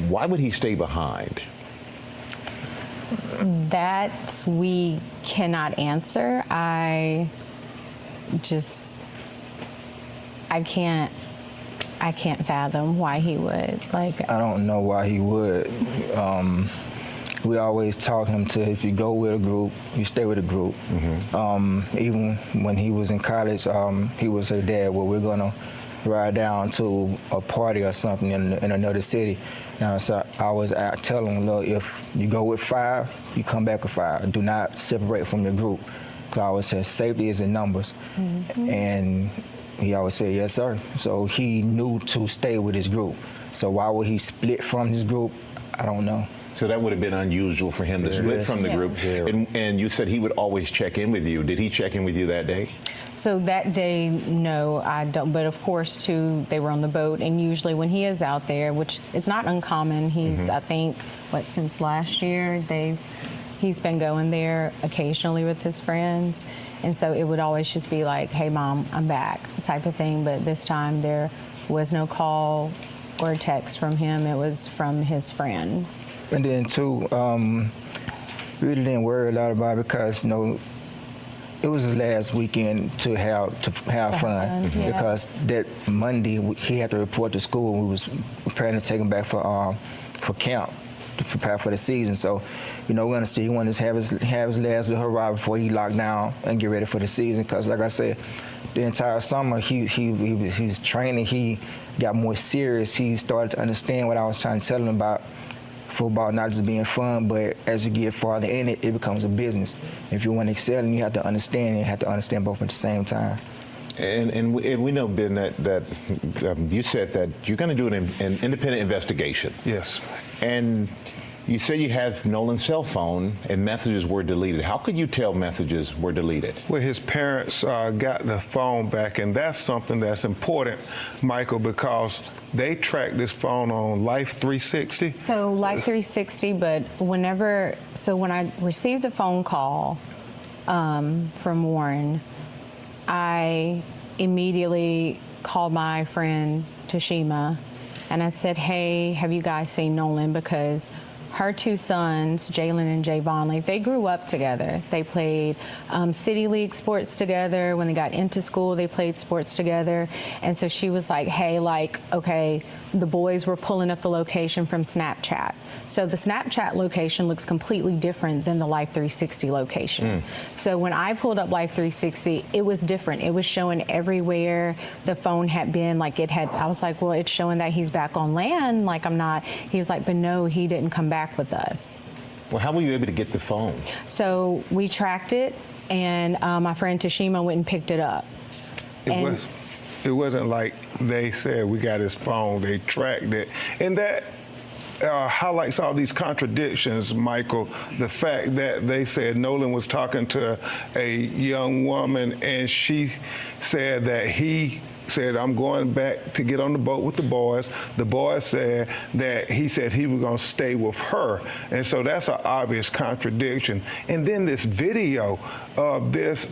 Why would he stay behind? That we cannot answer. I can't fathom why he would. Like, I don't know why he would. We always taught him to, if you go with a group, you stay with a group. Even when he was in college, he would say, "Dad, well, we're gonna ride down to a party or something in another city." Now, so I always tell him, look, if you go with 5, you come back with 5. Do not separate from your group. Because I always say safety is in numbers. And he always said, yes, sir. So he knew to stay with his group. So why would he split from his group? I don't know. So that would have been unusual for him to split from the group. And you said he would always check in with you. Did he check in with you that day? So that day, no, I don't. But of course, too, they were on the boat. And usually when he is out there, which it's not uncommon, he's, I think, since last year, he's been going there occasionally with his friends. And so it would always just be like, hey, Mom, I'm back, type of thing. But this time there was no call or text from him. It was from his friend. And then, too, really didn't worry a lot about it because, it was his last weekend to have fun. Because that Monday he had to report to school. We was preparing to take him back for camp to prepare for the season. So, we understand he wanted to have his last hurrah before he locked down and get ready for the season. Because, like I said, the entire summer he's training. He got more serious. He started to understand what I was trying to tell him about. Football not just being fun, but as you get farther in it, it becomes a business. If you want to excel, and you have to understand, and you have to understand both at the same time. And we know, Ben, that you said that you're going to do an independent investigation. Yes. And you say you have Nolan's cell phone and messages were deleted. How could you tell messages were deleted? Well, his parents got the phone back, and that's something that's important, Michael, because they tracked this phone on Life 360. So Life 360, but when I received the phone call from Warren, I immediately called my friend Tashima, and I said, hey, have you guys seen Nolan? Because her 2 sons, Jalen and Javon, they grew up together. They played City League sports together. When they got into school, they played sports together. And so she was like, hey, okay, the boys were pulling up the location from Snapchat. So the Snapchat location looks completely different than the Life 360 location. So when I pulled up Life 360, it was different. It was showing everywhere the phone had been. I was like, well, it's showing that he's back on land. He's like, but no, he didn't come back with us. Well, how were you able to get the phone? So we tracked it, and my friend Tashima went and picked it up. It wasn't like they said we got his phone, they tracked it. And that highlights all these contradictions, Michael. The fact that they said Nolan was talking to a young woman and she said that he said, I'm going back to get on the boat with the boys. The boys said that he said he was going to stay with her. And so that's an obvious contradiction. And then this video of this,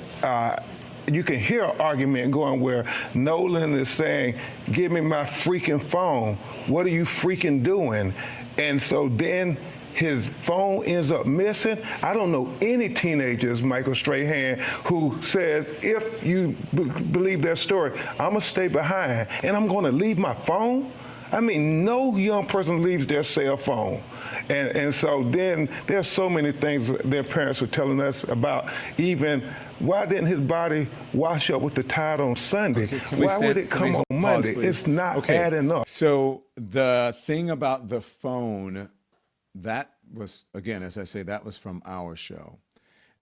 you can hear an argument going where Nolan is saying, give me my freaking phone. What are you freaking doing? And so then his phone ends up missing. I don't know any teenagers, Michael Strahan, who says, if you believe their story, I'm gonna stay behind and I'm gonna leave my phone. I mean, no young person leaves their cell phone. And so then there's so many things their parents were telling us about, even why didn't his body wash up with the tide on Sunday? Okay, why would it come on Monday? Please. It's not adding up. So the thing about the phone, that was, again, as I say, that was from our show.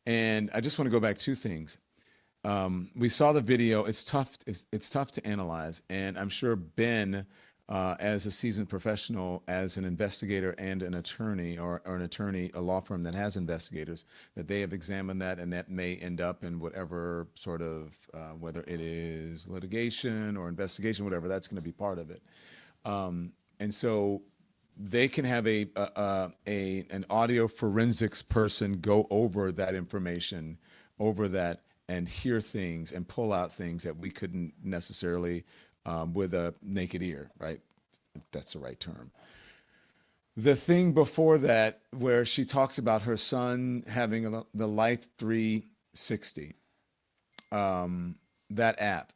And I just want to go back 2 things. We saw the video. It's tough to analyze. And I'm sure Ben, as a seasoned professional, as an investigator and an attorney, or an attorney, a law firm that has investigators, that they have examined that, and that may end up in whatever sort of, whether it is litigation or investigation, whatever, that's going to be part of it. And so they can have an audio forensics person go over that information, over that, and hear things and pull out things that we couldn't necessarily with a naked ear, right? If that's the right term. The thing before that, where she talks about her son having the Life 360, that app,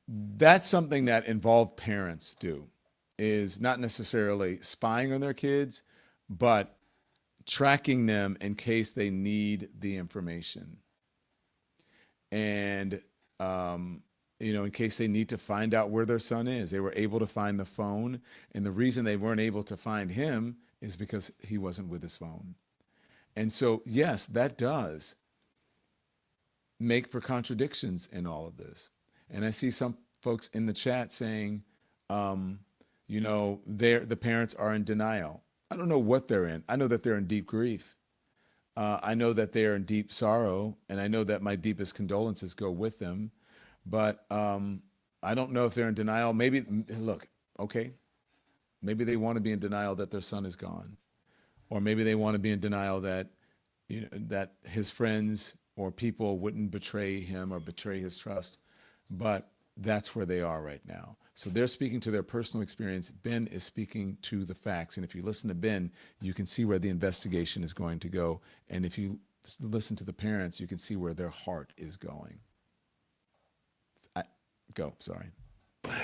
that's something that involved parents do, is not necessarily spying on their kids, but tracking them in case they need the information. And, in case they need to find out where their son is, they were able to find the phone. And the reason they weren't able to find him is because he wasn't with his phone. And so, yes, that does make for contradictions in all of this. And I see some folks in the chat saying, the parents are in denial. I don't know what they're in. I know that they're in deep grief. I know that they are in deep sorrow, and I know that my deepest condolences go with them. But I don't know if they're in denial. Maybe, look, okay, maybe they want to be in denial that their son is gone, or maybe they want to be in denial that that his friends or people wouldn't betray him or betray his trust. But that's where they are right now. So they're speaking to their personal experience. Ben is speaking to the facts. And if you listen to Ben, you can see where the investigation is going to go. And if you listen to the parents, you can see where their heart is going. Sorry.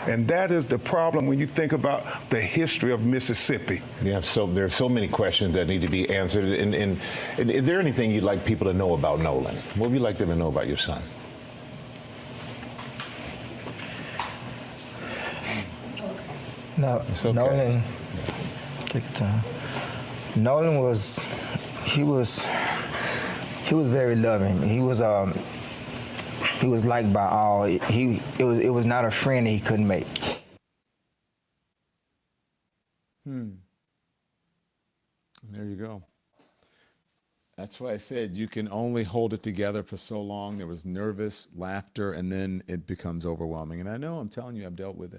And that is the problem when you think about the history of Mississippi. Yeah, so there's so many questions that need to be answered. And is there anything you'd like people to know about Nolan? What would you like them to know about your son? No, It's okay. Nolan, take your time. Nolan was very loving. He was liked by all. It was not a friend he couldn't make. There you go. That's why I said you can only hold it together for so long. There was nervous laughter, and then it becomes overwhelming. And I know, I'm telling you, I've dealt with it.